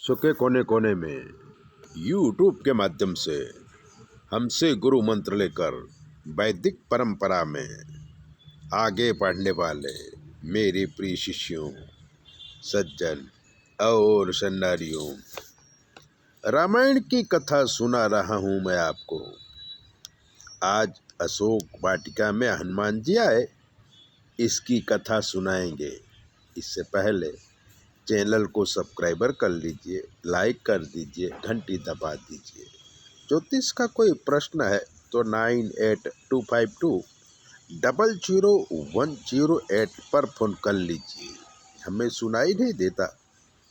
विश्व के कोने कोने में यूट्यूब के माध्यम से हमसे गुरु मंत्र लेकर वैदिक परंपरा में आगे बढ़ने वाले मेरे प्रिय शिष्यों, सज्जन और सन्नारियों, रामायण की कथा सुना रहा हूँ मैं आपको। आज अशोक वाटिका में हनुमान जी आए, इसकी कथा सुनाएंगे। इससे पहले चैनल को सब्सक्राइबर कर लीजिए, लाइक कर दीजिए, घंटी दबा दीजिए। ज्योतिष का कोई प्रश्न है तो 9825200108 पर फ़ोन कर लीजिए। हमें सुनाई नहीं देता,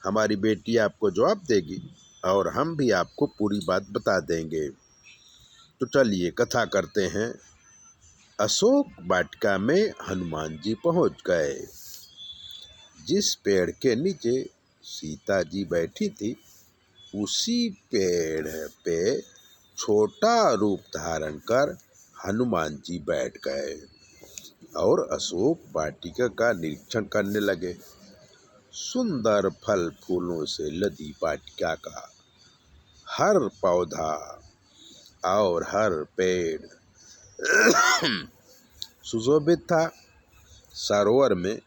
हमारी बेटी आपको जवाब देगी और हम भी आपको पूरी बात बता देंगे। तो चलिए कथा करते हैं। अशोक वाटिका में हनुमान जी पहुंच गए। जिस पेड़ के नीचे सीता जी बैठी थी, उसी पेड़ पे छोटा रूप धारण कर हनुमान जी बैठ गए और अशोक वाटिका का निरीक्षण करने लगे। सुंदर फल फूलों से लदी वाटिका का हर पौधा और हर पेड़ सुशोभित था। सरोवर में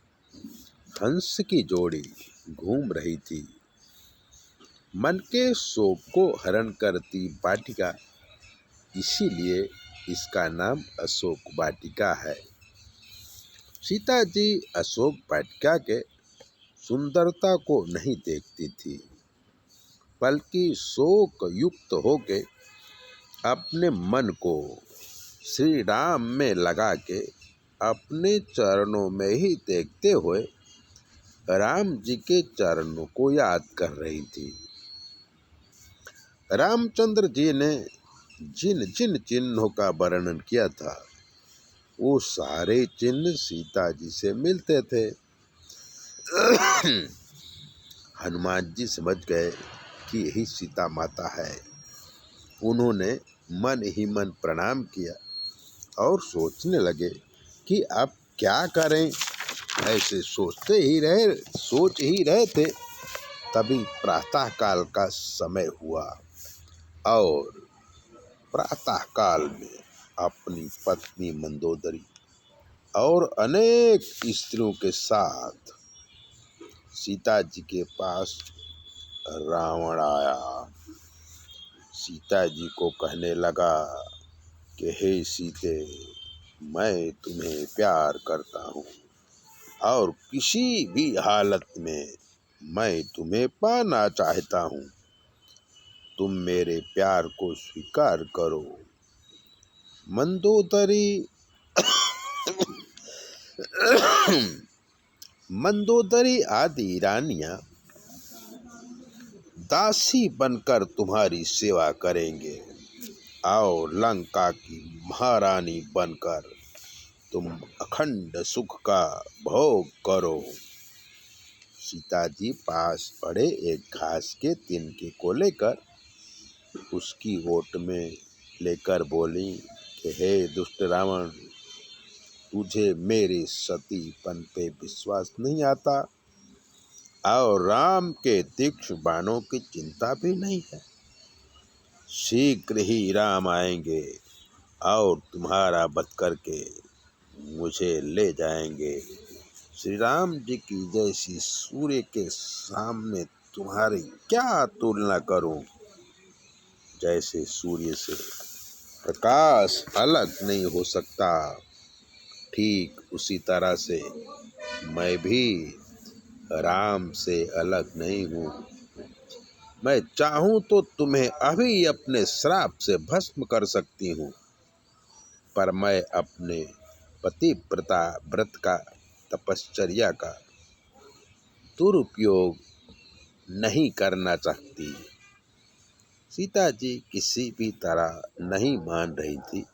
हंस की जोड़ी घूम रही थी। मन के शोक को हरण करती वाटिका, इसीलिए इसका नाम अशोक वाटिका है। सीता जी अशोक वाटिका के सुंदरता को नहीं देखती थी, बल्कि शोक युक्त होके अपने मन को श्री राम में लगा के अपने चरणों में ही देखते हुए राम जी के चरणों को याद कर रही थी। रामचंद्र जी ने जिन जिन चिन्हों का वर्णन किया था, वो सारे चिन्ह सीता जी से मिलते थे। हनुमान जी समझ गए कि यही सीता माता है। उन्होंने मन ही मन प्रणाम किया और सोचने लगे कि अब क्या करें। ऐसे सोच ही रहे थे, तभी प्रातः काल का समय हुआ और प्रातः काल में अपनी पत्नी मंदोदरी और अनेक स्त्रियों के साथ सीता जी के पास रावण आया। सीता जी को कहने लगा कि हे सीते, मैं तुम्हें प्यार करता हूँ और किसी भी हालत में मैं तुम्हें पाना चाहता हूँ। तुम मेरे प्यार को स्वीकार करो। मंदोदरी आदि रानियां दासी बनकर तुम्हारी सेवा करेंगे और लंका की महारानी बनकर तुम अखंड सुख का भोग करो। सीता जी पास पड़े एक घास के तिनके को लेकर उसकी ओट में लेकर बोली कि हे दुष्ट रावण, तुझे मेरे सतीपन पे विश्वास नहीं आता और राम के तीक्ष्ण बाणों की चिंता भी नहीं है। शीघ्र ही राम आएंगे और तुम्हारा वध करके मुझे ले जाएंगे। श्री राम जी की जैसी सूर्य के सामने तुम्हारी क्या तुलना करूं। जैसे सूर्य से प्रकाश अलग नहीं हो सकता, ठीक उसी तरह से मैं भी राम से अलग नहीं हूँ। मैं चाहूँ तो तुम्हें अभी अपने श्राप से भस्म कर सकती हूँ, पर मैं अपने पतिव्रता व्रत का, तपश्चर्या का दुरुपयोग नहीं करना चाहती। सीता जी किसी भी तरह नहीं मान रही थी,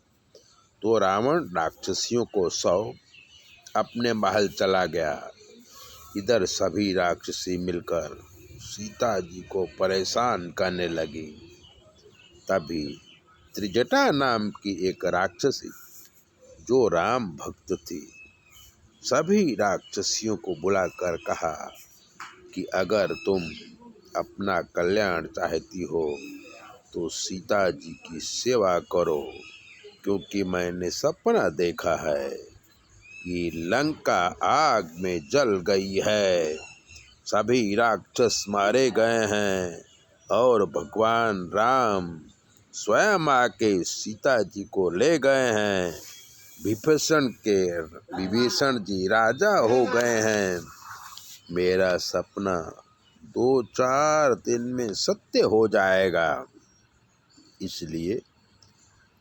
तो रावण राक्षसियों को सौ अपने महल चला गया। इधर सभी राक्षसी मिलकर सीता जी को परेशान करने लगी। तभी त्रिजटा नाम की एक राक्षसी, जो राम भक्त थी, सभी राक्षसियों को बुलाकर कहा कि अगर तुम अपना कल्याण चाहती हो तो सीता जी की सेवा करो, क्योंकि मैंने सपना देखा है कि लंका आग में जल गई है, सभी राक्षस मारे गए हैं और भगवान राम स्वयं आके सीता जी को ले गए हैं। विभीषण जी राजा हो गए हैं। मेरा सपना 2-4 दिन में सत्य हो जाएगा। इसलिए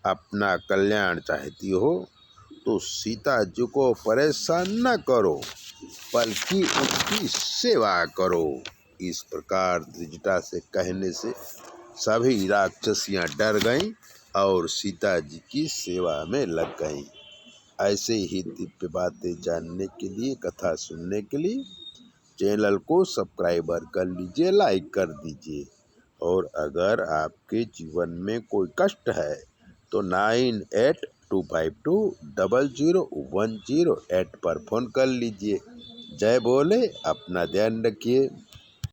अपना कल्याण चाहती हो तो सीता जी को परेशान न करो, बल्कि उनकी सेवा करो। इस प्रकार त्रिजटा से कहने से सभी राक्षसियाँ डर गईं और सीता जी की सेवा में लग गईं। ऐसे ही दिव्य बातें जानने के लिए, कथा सुनने के लिए चैनल को सब्सक्राइबर कर लीजिए, लाइक कर दीजिए। और अगर आपके जीवन में कोई कष्ट है तो 9825200108 पर फ़ोन कर लीजिए। जय बोले, अपना ध्यान रखिए।